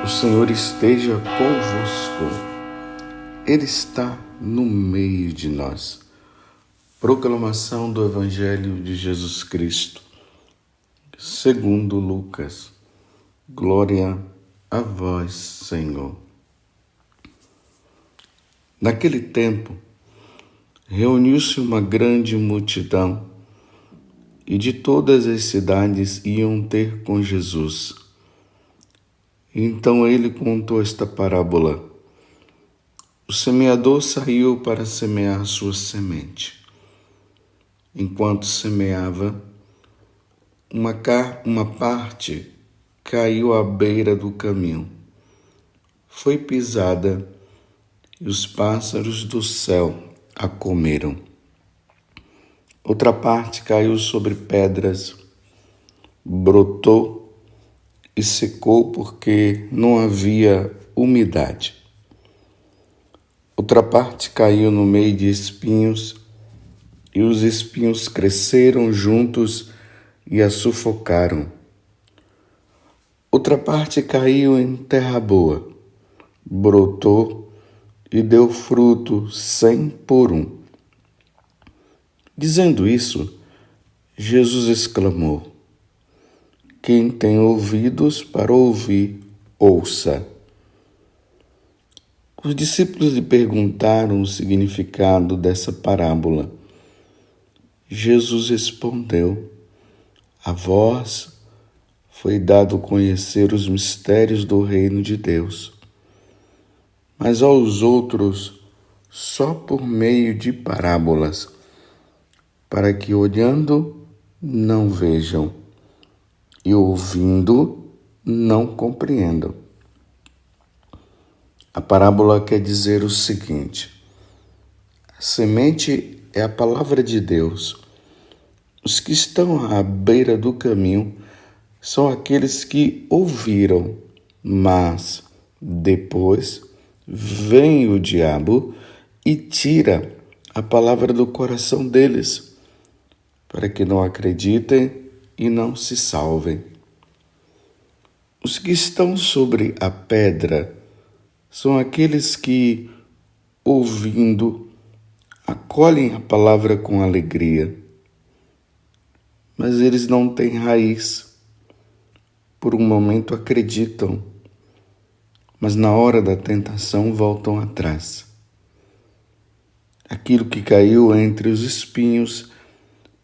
O Senhor esteja convosco. Ele está no meio de nós. Proclamação do Evangelho de Jesus Cristo, segundo Lucas. Glória a vós, Senhor. Naquele tempo, reuniu-se uma grande multidão e de todas as cidades iam ter com Jesus. Então ele contou esta parábola. O semeador saiu para semear sua semente. Enquanto semeava, uma parte caiu à beira do caminho. Foi pisada e os pássaros do céu a comeram. Outra parte caiu sobre pedras, brotou e secou porque não havia umidade. Outra parte caiu no meio de espinhos e os espinhos cresceram juntos e a sufocaram. Outra parte caiu em terra boa, brotou e deu fruto 100 por 1. Dizendo isso, Jesus exclamou: quem tem ouvidos para ouvir, ouça. Os discípulos lhe perguntaram o significado dessa parábola. Jesus respondeu: a vós foi dado conhecer os mistérios do reino de Deus, mas aos outros só por meio de parábolas, para que olhando não vejam e ouvindo não compreendam. A parábola quer dizer o seguinte: a semente é a palavra de Deus. Os que estão à beira do caminho são aqueles que ouviram, mas depois vem o diabo e tira a palavra do coração deles, para que não acreditem e não se salvem. Os que estão sobre a pedra são aqueles que, ouvindo, acolhem a palavra com alegria, mas eles não têm raiz. Por um momento acreditam, mas na hora da tentação voltam atrás. Aquilo que caiu entre os espinhos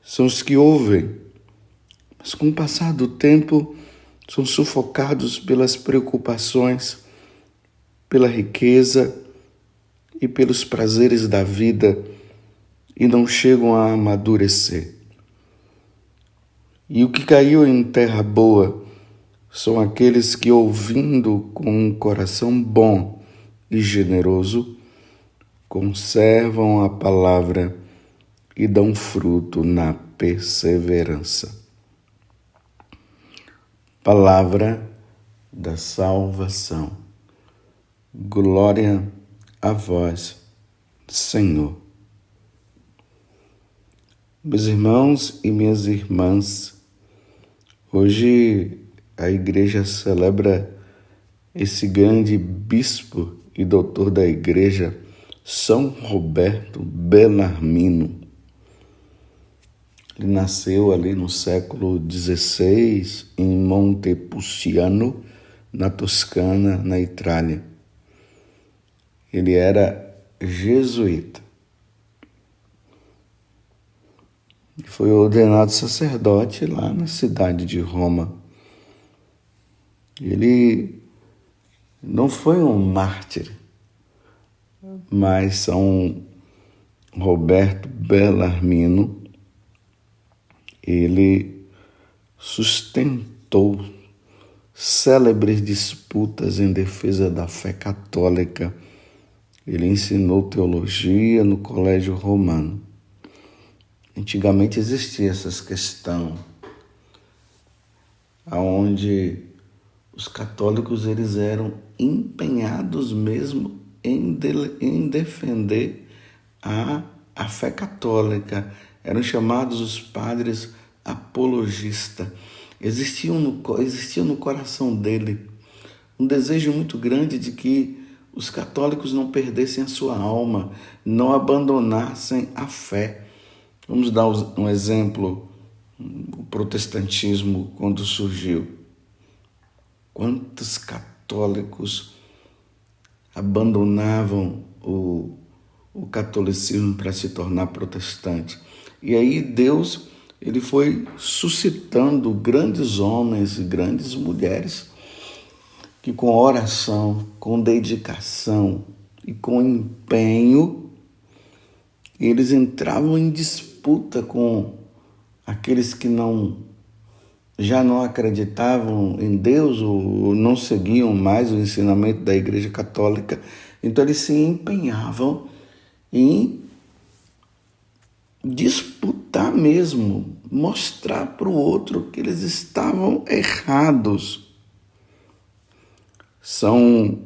são os que ouvem, mas com o passar do tempo são sufocados pelas preocupações, pela riqueza e pelos prazeres da vida e não chegam a amadurecer. E o que caiu em terra boa são aqueles que, ouvindo com um coração bom e generoso, conservam a palavra e dão fruto na perseverança. Palavra da salvação. Glória a vós, Senhor. Meus irmãos e minhas irmãs, hoje a igreja celebra esse grande bispo e doutor da igreja, São Roberto Bellarmino. Ele nasceu ali no século XVI, em Montepulciano, na Toscana, na Itália. Ele era jesuíta. E foi ordenado sacerdote lá na cidade de Roma. Ele não foi um mártir, mas São Roberto Bellarmino, ele sustentou célebres disputas em defesa da fé católica. Ele ensinou teologia no Colégio Romano. Antigamente existia essa questão, onde os católicos eles eram empenhados mesmo em defender a fé católica. Eram chamados os padres apologistas. Existia no coração dele um desejo muito grande de que os católicos não perdessem a sua alma, não abandonassem a fé. Vamos dar um exemplo: o protestantismo, quando surgiu. Quantos católicos abandonavam o catolicismo para se tornar protestante? E aí Deus, ele foi suscitando grandes homens e grandes mulheres que com oração, com dedicação e com empenho, eles entravam em disputa com aqueles que já não acreditavam em Deus ou não seguiam mais o ensinamento da Igreja Católica. Então eles se empenhavam em disputar mesmo, mostrar para o outro que eles estavam errados. São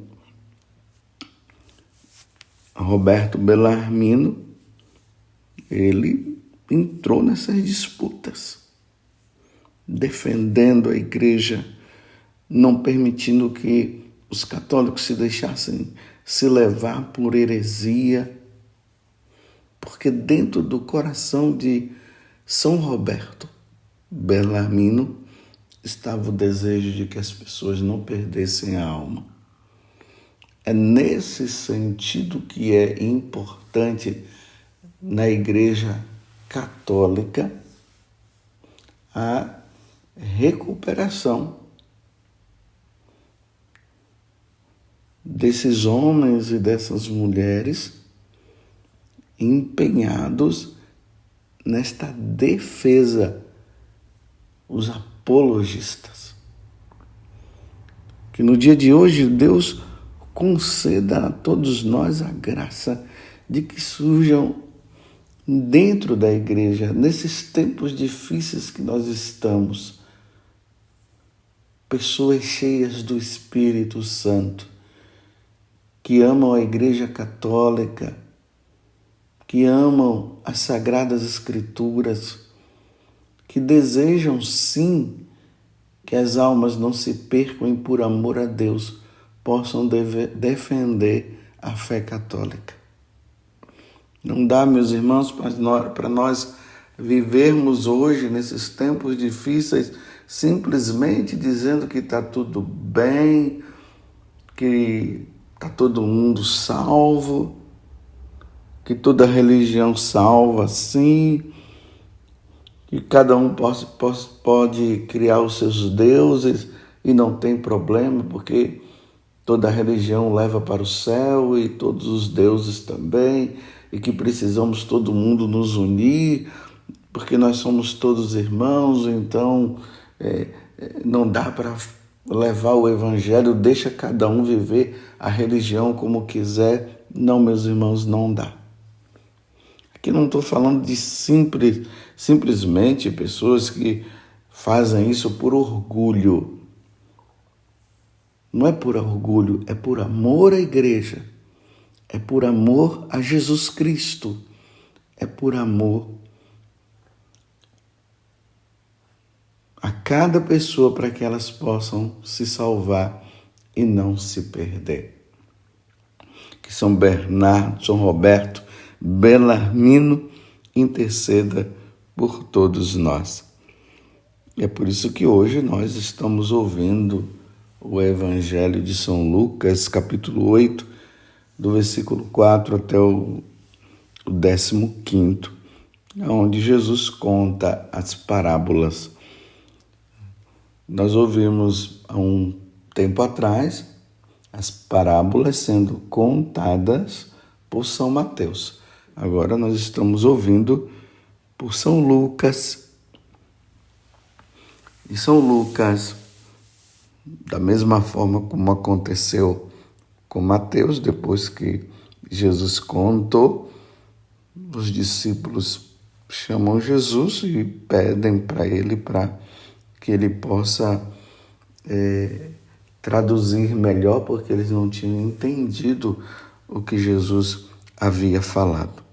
Roberto Bellarmino, ele entrou nessas disputas, defendendo a igreja, não permitindo que os católicos se deixassem se levar por heresia, porque dentro do coração de São Roberto Bellarmino estava o desejo de que as pessoas não perdessem a alma. É nesse sentido que é importante na Igreja Católica a recuperação desses homens e dessas mulheres empenhados nesta defesa, os apologistas. Que no dia de hoje Deus conceda a todos nós a graça de que surjam dentro da igreja, nesses tempos difíceis que nós estamos, pessoas cheias do Espírito Santo, que amam a Igreja Católica, que amam as Sagradas Escrituras, que desejam sim que as almas não se percam e por amor a Deus possam defender a fé católica. Não dá, meus irmãos, para nós vivermos hoje, nesses tempos difíceis, simplesmente dizendo que está tudo bem, que está todo mundo salvo, que toda religião salva, sim, que cada um pode criar os seus deuses e não tem problema, porque toda religião leva para o céu e todos os deuses também, e que precisamos todo mundo nos unir, porque nós somos todos irmãos, então não dá para levar o evangelho, deixa cada um viver a religião como quiser. Não, meus irmãos, não dá. Aqui não estou falando de simplesmente pessoas que fazem isso por orgulho. Não é por orgulho, é por amor à igreja, é por amor a Jesus Cristo, é por amor a cada pessoa para que elas possam se salvar e não se perder. Que São Bernardo, São Roberto Bellarmino interceda por todos nós. E é por isso que hoje nós estamos ouvindo o Evangelho de São Lucas, capítulo 8, do versículo 4 até o 15º, onde Jesus conta as parábolas. Nós ouvimos há um tempo atrás as parábolas sendo contadas por São Mateus. Agora nós estamos ouvindo por São Lucas. E São Lucas, da mesma forma como aconteceu com Mateus, depois que Jesus contou, os discípulos chamam Jesus e pedem para ele que ele possa traduzir melhor, porque eles não tinham entendido o que Jesus havia falado.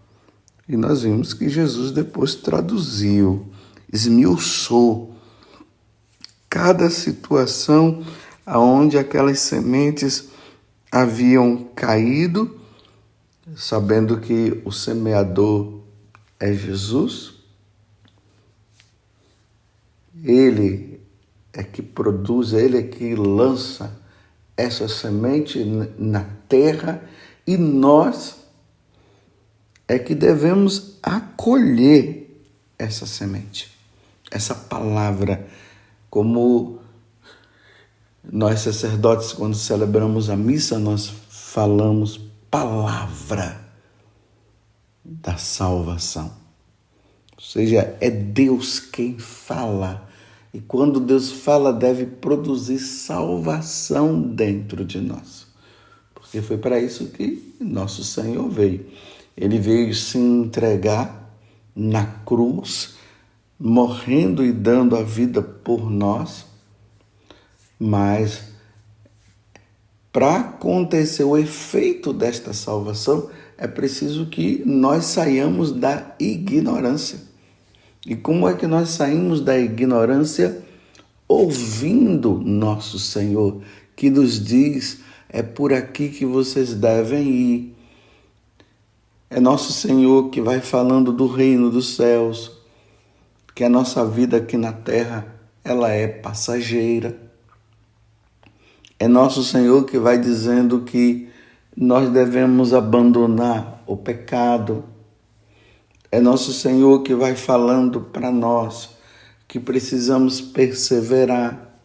E nós vimos que Jesus depois traduziu, esmiuçou cada situação aonde aquelas sementes haviam caído, sabendo que o semeador é Jesus. Ele é que produz, ele é que lança essa semente na terra, e nós é que devemos acolher essa semente, essa palavra, como nós sacerdotes, quando celebramos a missa, nós falamos palavra da salvação. Ou seja, é Deus quem fala. E quando Deus fala, deve produzir salvação dentro de nós. Porque foi para isso que nosso Senhor veio. Ele veio se entregar na cruz, morrendo e dando a vida por nós. Mas para acontecer o efeito desta salvação, é preciso que nós saiamos da ignorância. E como é que nós saímos da ignorância? Ouvindo nosso Senhor, que nos diz: é por aqui que vocês devem ir. É nosso Senhor que vai falando do reino dos céus, que a nossa vida aqui na terra, ela é passageira. É nosso Senhor que vai dizendo que nós devemos abandonar o pecado. É nosso Senhor que vai falando para nós que precisamos perseverar.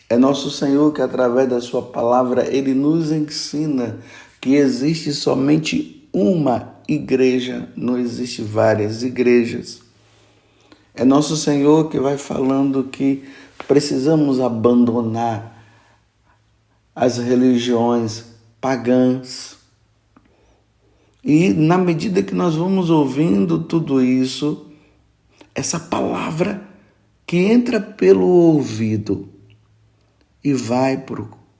É nosso Senhor que, através da sua palavra, Ele nos ensina que existe somente uma igreja, não existe várias igrejas. É nosso Senhor que vai falando que precisamos abandonar as religiões pagãs. E na medida que nós vamos ouvindo tudo isso, essa palavra que entra pelo ouvido e vai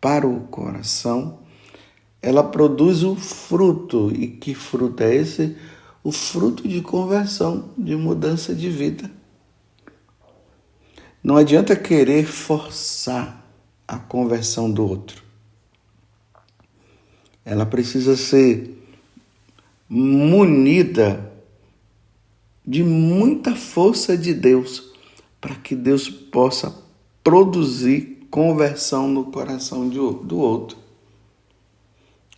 para o coração, ela produz o fruto. E que fruto é esse? O fruto de conversão, de mudança de vida. Não adianta querer forçar a conversão do outro. Ela precisa ser munida de muita força de Deus, para que Deus possa produzir conversão no coração do outro.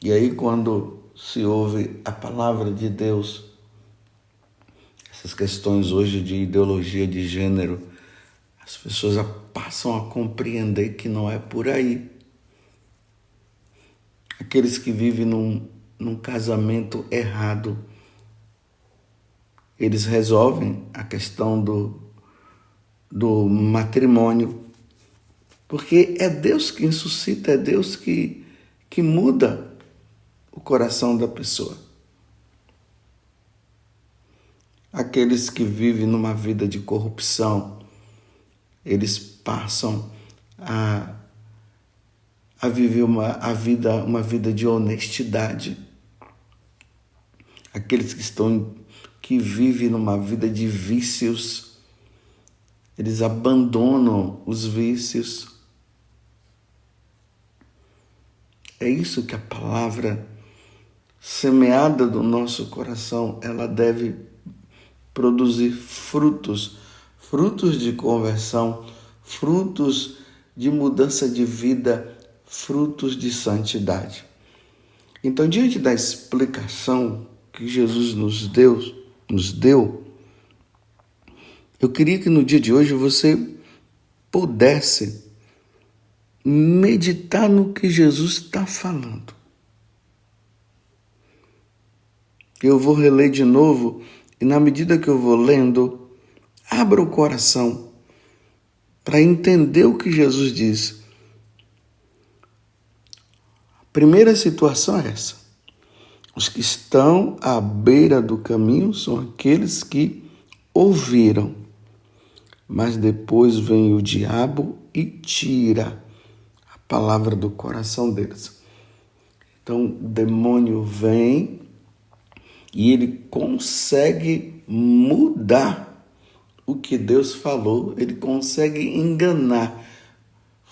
E aí, quando se ouve a palavra de Deus, essas questões hoje de ideologia de gênero, as pessoas passam a compreender que não é por aí. Aqueles que vivem num casamento errado, eles resolvem a questão do matrimônio, porque é Deus quem suscita, é Deus que muda o coração da pessoa. Aqueles que vivem numa vida de corrupção, eles passam a viver uma vida de honestidade. Aqueles que vivem numa vida de vícios, eles abandonam os vícios. É isso que a palavra semeada do nosso coração, ela deve produzir frutos de conversão, frutos de mudança de vida, frutos de santidade. Então, diante da explicação que Jesus nos deu, eu queria que no dia de hoje você pudesse meditar no que Jesus está falando. Eu vou reler de novo e, na medida que eu vou lendo, abra o coração para entender o que Jesus diz. A primeira situação é essa. Os que estão à beira do caminho são aqueles que ouviram, mas depois vem o diabo e tira a palavra do coração deles. Então, o demônio vem e ele consegue mudar o que Deus falou, ele consegue enganar,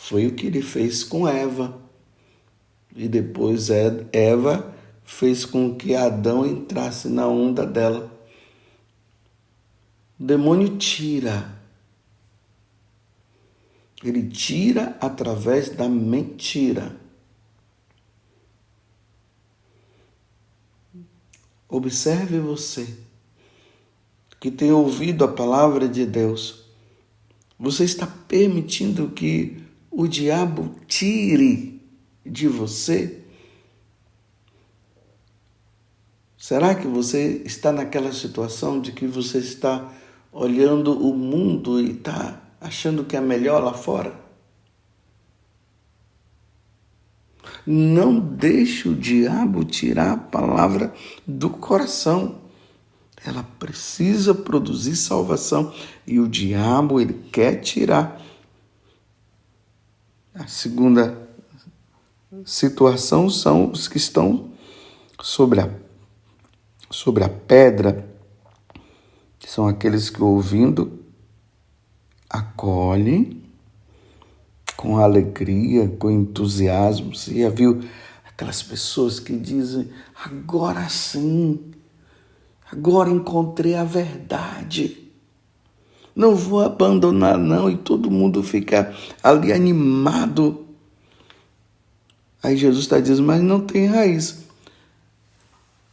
Foi o que ele fez com Eva. E depois Eva fez com que Adão entrasse na onda dela. O demônio tira. Ele tira através da mentira. Observe você que tem ouvido a palavra de Deus. Você está permitindo que o diabo tire de você? Será que você está naquela situação de que você está olhando o mundo e está achando que é melhor lá fora? Não deixe o diabo tirar a palavra do coração. Ela precisa produzir salvação e o diabo, ele quer tirar. A segunda situação são os que estão sobre a pedra, que são aqueles que, ouvindo, acolhem com alegria, com entusiasmo. Você já viu aquelas pessoas que dizem: agora sim, agora encontrei a verdade, não vou abandonar não, e todo mundo fica ali animado. Aí Jesus está dizendo: mas não tem raiz,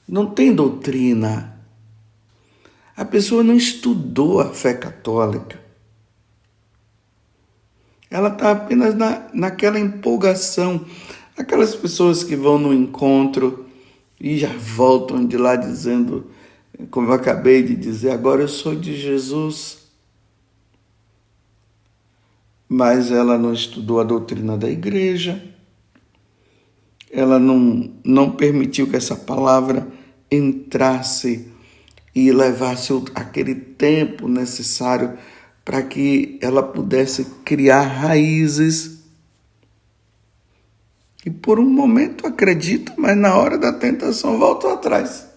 não tem doutrina. A pessoa não estudou a fé católica. Ela está apenas naquela empolgação. Aquelas pessoas que vão no encontro e já voltam de lá dizendo, como eu acabei de dizer, agora eu sou de Jesus. Mas ela não estudou a doutrina da igreja. Ela não permitiu que essa palavra entrasse e levasse aquele tempo necessário para que ela pudesse criar raízes. E por um momento acredita, mas na hora da tentação volta atrás.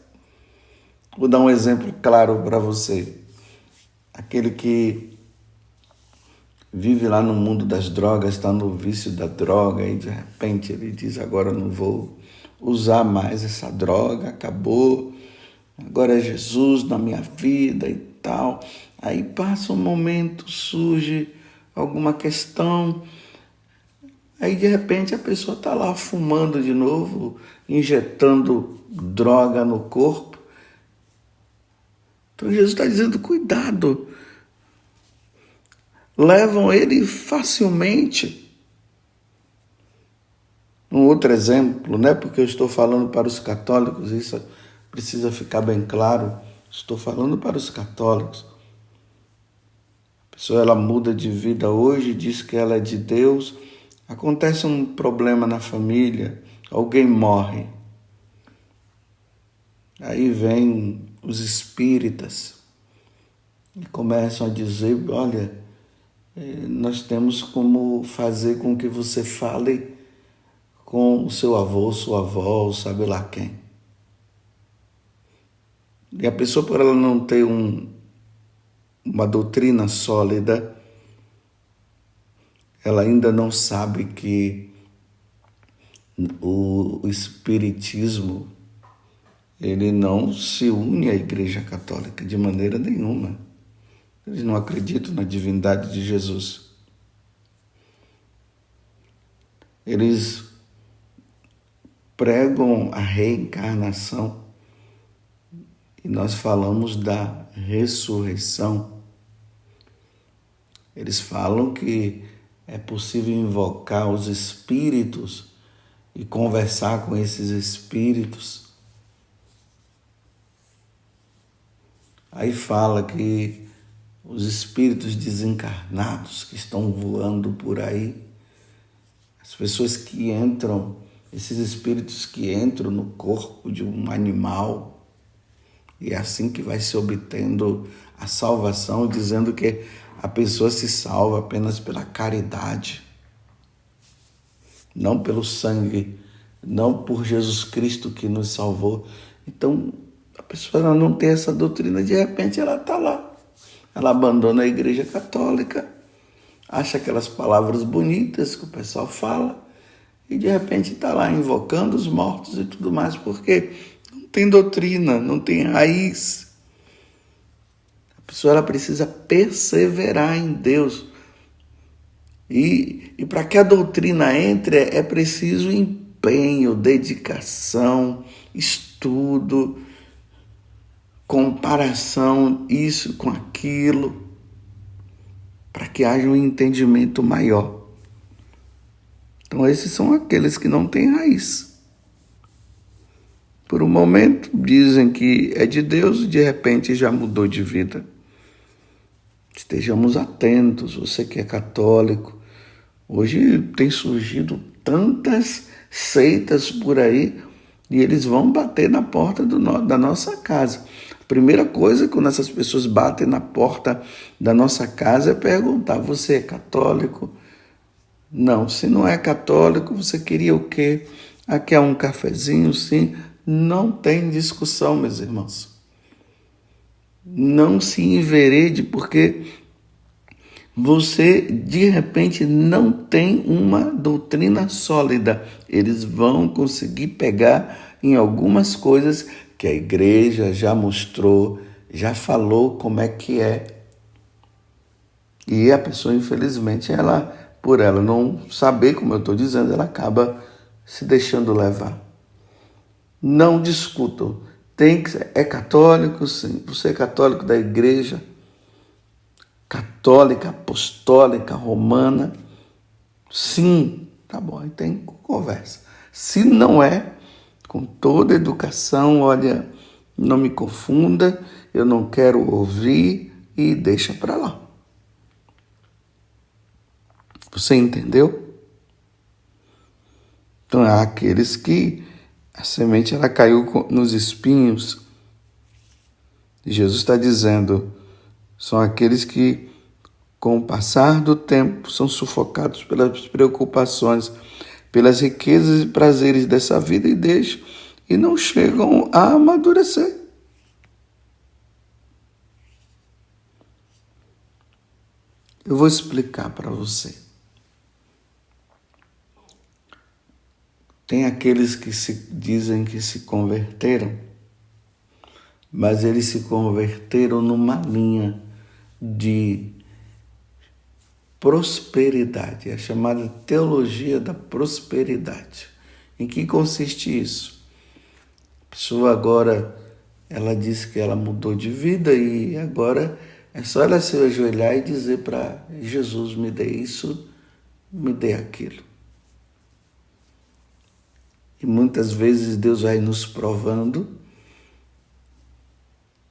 Vou dar um exemplo claro para você. Aquele que vive lá no mundo das drogas, está no vício da droga e de repente ele diz: agora eu não vou usar mais essa droga, acabou, agora é Jesus na minha vida e tal. Aí passa um momento, surge alguma questão, aí de repente a pessoa está lá fumando de novo, injetando droga no corpo. Então Jesus está dizendo: cuidado. Levam ele facilmente. Um outro exemplo, né? Porque eu estou falando para os católicos, isso precisa ficar bem claro. Estou falando para os católicos. A pessoa, ela muda de vida hoje, diz que ela é de Deus. Acontece um problema na família, alguém morre. Aí vem os espíritas e começam a dizer: olha, nós temos como fazer com que você fale com o seu avô, sua avó, sabe lá quem. E a pessoa, por ela não ter uma doutrina sólida, ela ainda não sabe que o espiritismo, ele não se une à Igreja Católica de maneira nenhuma. Eles não acreditam na divindade de Jesus. Eles pregam a reencarnação e nós falamos da ressurreição. Eles falam que é possível invocar os espíritos e conversar com esses espíritos. Aí fala que os espíritos desencarnados que estão voando por aí, as pessoas que entram, esses espíritos que entram no corpo de um animal, e é assim que vai se obtendo a salvação, dizendo que a pessoa se salva apenas pela caridade, não pelo sangue, não por Jesus Cristo que nos salvou. Então, a pessoa, ela não tem essa doutrina, de repente ela está lá. Ela abandona a Igreja Católica. acha aquelas palavras bonitas que o pessoal fala e de repente está lá invocando os mortos e tudo mais, porque não tem doutrina, não tem raiz. A pessoa ela precisa perseverar em Deus. E para que a doutrina entre é preciso empenho, dedicação, estudo, comparação, isso com aquilo, para que haja um entendimento maior. Então esses são aqueles que não têm raiz. Por um momento dizem que é de Deus e de repente já mudou de vida. Estejamos atentos, você que é católico. Hoje tem surgido tantas seitas por aí e eles vão bater na porta da nossa casa. A primeira coisa, quando essas pessoas batem na porta da nossa casa, é perguntar: você é católico? Não, se não é católico, você queria o quê? Quer um cafezinho, sim? Não tem discussão, meus irmãos. Não se enverede, porque você, de repente, não tem uma doutrina sólida. Eles vão conseguir pegar em algumas coisas que a igreja já mostrou, já falou como é que é. E a pessoa, infelizmente, por ela não saber, como eu estou dizendo, ela acaba se deixando levar. Não discutam. É católico, sim. Você é católico da igreja católica, apostólica, romana? Sim, tá bom, aí tem conversa. Se não é, com toda educação, olha, não me confunda, eu não quero ouvir e deixa para lá. Você entendeu? Então, há aqueles que a semente ela caiu nos espinhos. E Jesus está dizendo, são aqueles que, com o passar do tempo, são sufocados pelas preocupações, pelas riquezas e prazeres dessa vida e não chegam a amadurecer. Eu vou explicar para você. Tem aqueles que dizem que se converteram, mas eles se converteram numa linha de prosperidade, é a chamada teologia da prosperidade. Em que consiste isso? A pessoa agora, ela diz que ela mudou de vida e agora é só ela se ajoelhar e dizer para Jesus: me dê isso, me dê aquilo. E muitas vezes Deus vai nos provando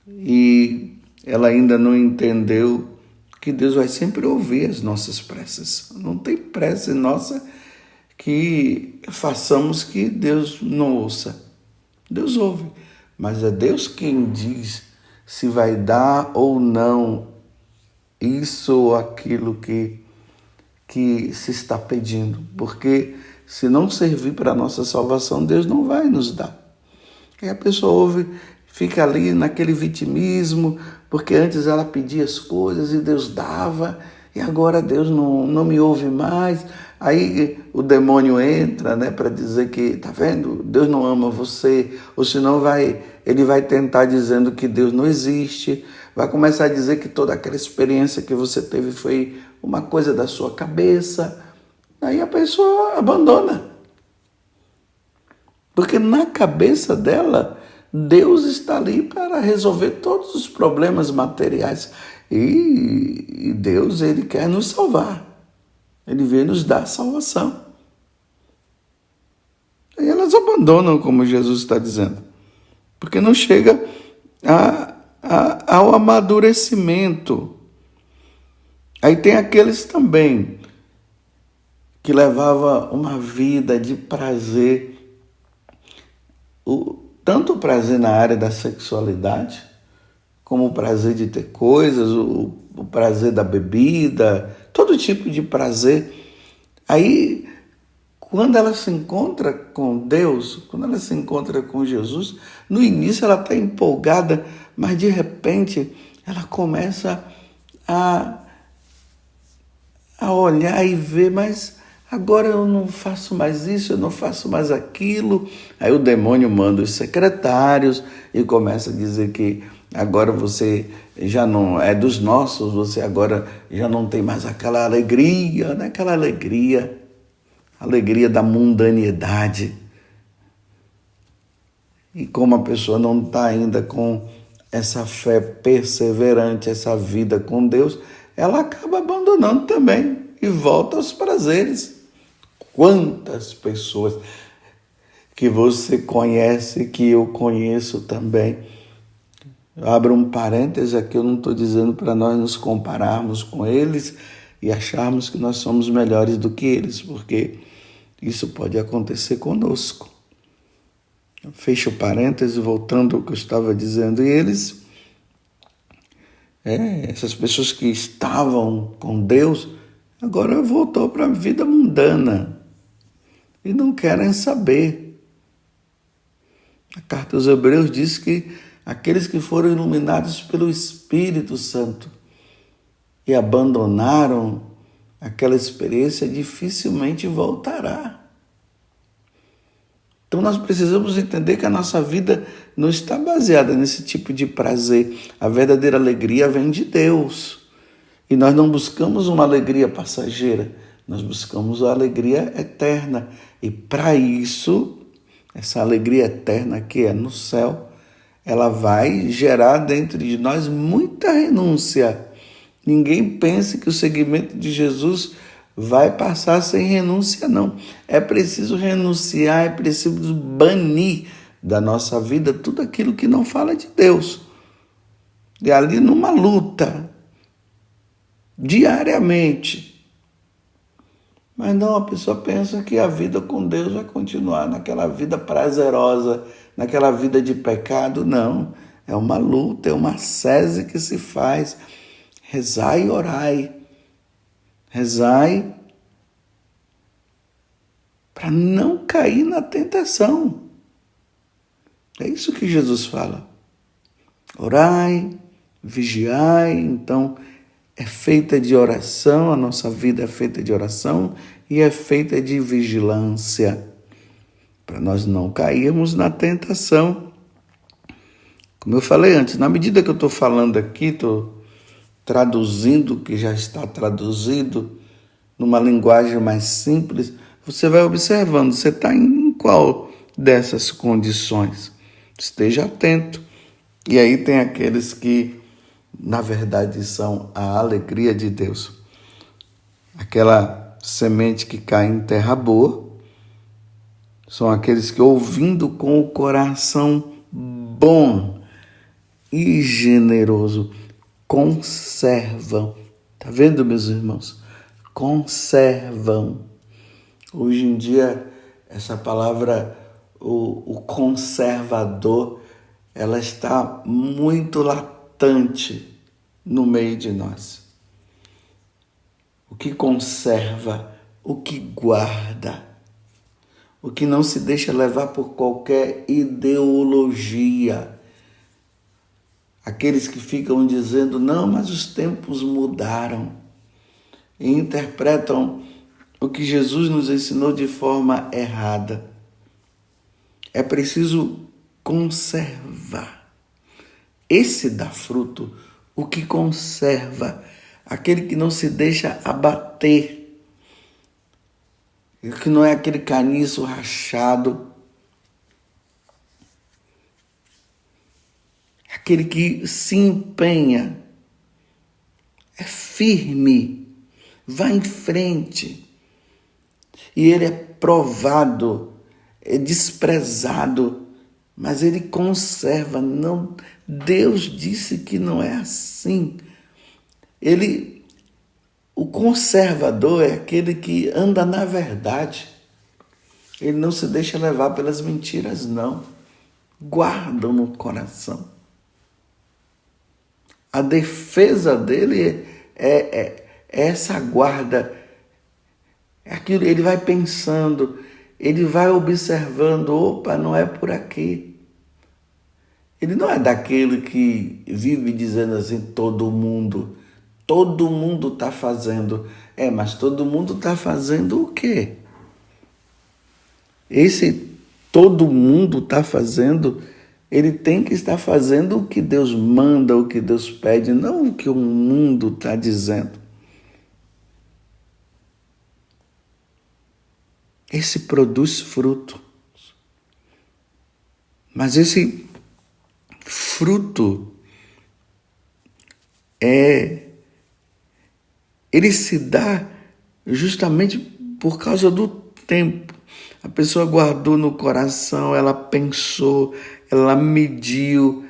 e ela ainda não entendeu que Deus vai sempre ouvir as nossas preces. Não tem prece nossa que façamos que Deus não ouça. Deus ouve, mas é Deus quem diz se vai dar ou não isso ou aquilo que se está pedindo. Porque se não servir para a nossa salvação, Deus não vai nos dar. Aí a pessoa ouve, fica ali naquele vitimismo, porque antes ela pedia as coisas e Deus dava, e agora Deus não me ouve mais. Aí o demônio entra, para dizer que, tá vendo, Deus não ama você, ou senão ele vai tentar dizendo que Deus não existe, vai começar a dizer que toda aquela experiência que você teve foi uma coisa da sua cabeça. Aí a pessoa abandona. Porque na cabeça dela, Deus está ali para resolver todos os problemas materiais. E Deus, ele quer nos salvar. Ele veio nos dar salvação. E elas abandonam, como Jesus está dizendo. Porque não chega ao amadurecimento. Aí tem aqueles também que levava uma vida de prazer, tanto o prazer na área da sexualidade, como o prazer de ter coisas, o prazer da bebida, todo tipo de prazer. Aí, quando ela se encontra com Deus, quando ela se encontra com Jesus, no início ela está empolgada, mas de repente ela começa a a olhar e ver, mas agora eu não faço mais isso, eu não faço mais aquilo. Aí o demônio manda os secretários e começa a dizer que agora você já não é dos nossos, você agora já não tem mais aquela alegria, né? Aquela alegria da mundanidade. E como a pessoa não está ainda com essa fé perseverante, essa vida com Deus, ela acaba abandonando também e volta aos prazeres. Quantas pessoas que você conhece, que eu conheço também. Eu abro um parêntese aqui, eu não estou dizendo para nós nos compararmos com eles e acharmos que nós somos melhores do que eles, porque isso pode acontecer conosco. Fecho o parêntese, voltando ao que eu estava dizendo, e eles, essas pessoas que estavam com Deus, agora voltou para a vida mundana e não querem saber. A carta aos Hebreus diz que aqueles que foram iluminados pelo Espírito Santo e abandonaram aquela experiência dificilmente voltará. Então nós precisamos entender que a nossa vida não está baseada nesse tipo de prazer. A verdadeira alegria vem de Deus. E nós não buscamos uma alegria passageira, nós buscamos a alegria eterna. E para isso, essa alegria eterna que é no céu, ela vai gerar dentro de nós muita renúncia. Ninguém pense que o seguimento de Jesus vai passar sem renúncia, não. É preciso renunciar, é preciso banir da nossa vida tudo aquilo que não fala de Deus. E ali numa luta, diariamente. Mas não, a pessoa pensa que a vida com Deus vai continuar naquela vida prazerosa, naquela vida de pecado. Não, é uma luta, é uma ascese que se faz. Rezai e orai. Rezai para não cair na tentação. É isso que Jesus fala. Orai, vigiai. Então, é feita de oração, a nossa vida é feita de oração e é feita de vigilância, para nós não cairmos na tentação. Como eu falei antes, na medida que eu estou falando aqui, estou traduzindo o que já está traduzido numa linguagem mais simples, você vai observando, você está em qual dessas condições. Esteja atento. E aí tem aqueles que, na verdade, são a alegria de Deus. Aquela semente que cai em terra boa, são aqueles que, ouvindo com o coração bom e generoso, conservam. Está vendo, meus irmãos? Conservam. Hoje em dia, essa palavra, o conservador, ela está muito latente no meio de nós. O que conserva, o que guarda, o que não se deixa levar por qualquer ideologia. Aqueles que ficam dizendo, não, mas os tempos mudaram, e interpretam o que Jesus nos ensinou de forma errada. É preciso conservar. Esse dá fruto, o que conserva, aquele que não se deixa abater, que não é aquele caniço rachado, aquele que se empenha, é firme, vai em frente. E ele é provado, é desprezado, mas ele conserva. Não, Deus disse que não é assim. O conservador é aquele que anda na verdade. Ele não se deixa levar pelas mentiras, não. Guarda no coração. A defesa dele é essa guarda. Aquilo, ele vai pensando, ele vai observando, opa, não é por aqui. Ele não é daquele que vive dizendo assim, todo mundo todo mundo está fazendo. Mas todo mundo está fazendo o quê? Esse todo mundo está fazendo, ele tem que estar fazendo o que Deus manda, o que Deus pede, não o que o mundo está dizendo. Esse produz fruto. Mas esse fruto ele se dá justamente por causa do tempo. A pessoa guardou no coração, ela pensou, ela mediu.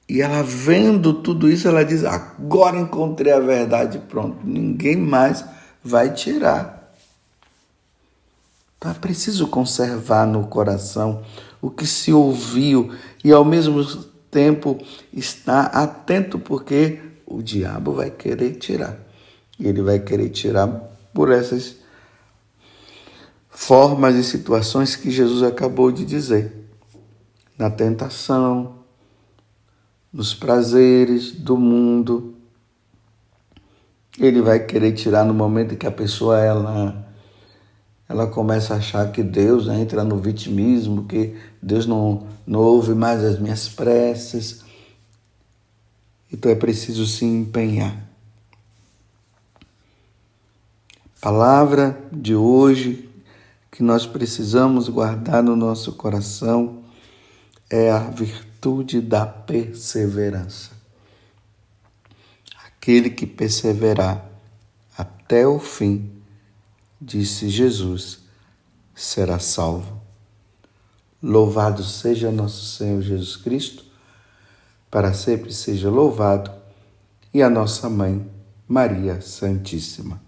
E ela vendo tudo isso, ela diz, agora encontrei a verdade, pronto. Ninguém mais vai tirar. Então é preciso conservar no coração o que se ouviu e ao mesmo tempo estar atento, porque o diabo vai querer tirar. E ele vai querer tirar por essas formas e situações que Jesus acabou de dizer. Na tentação, nos prazeres do mundo. Ele vai querer tirar no momento em que a pessoa ela começa a achar que Deus entra no vitimismo, que Deus não ouve mais as minhas preces. Então é preciso se empenhar. A palavra de hoje que nós precisamos guardar no nosso coração é a virtude da perseverança. Aquele que perseverar até o fim, disse Jesus, será salvo. Louvado seja nosso Senhor Jesus Cristo, para sempre seja louvado, e a nossa Mãe, Maria Santíssima.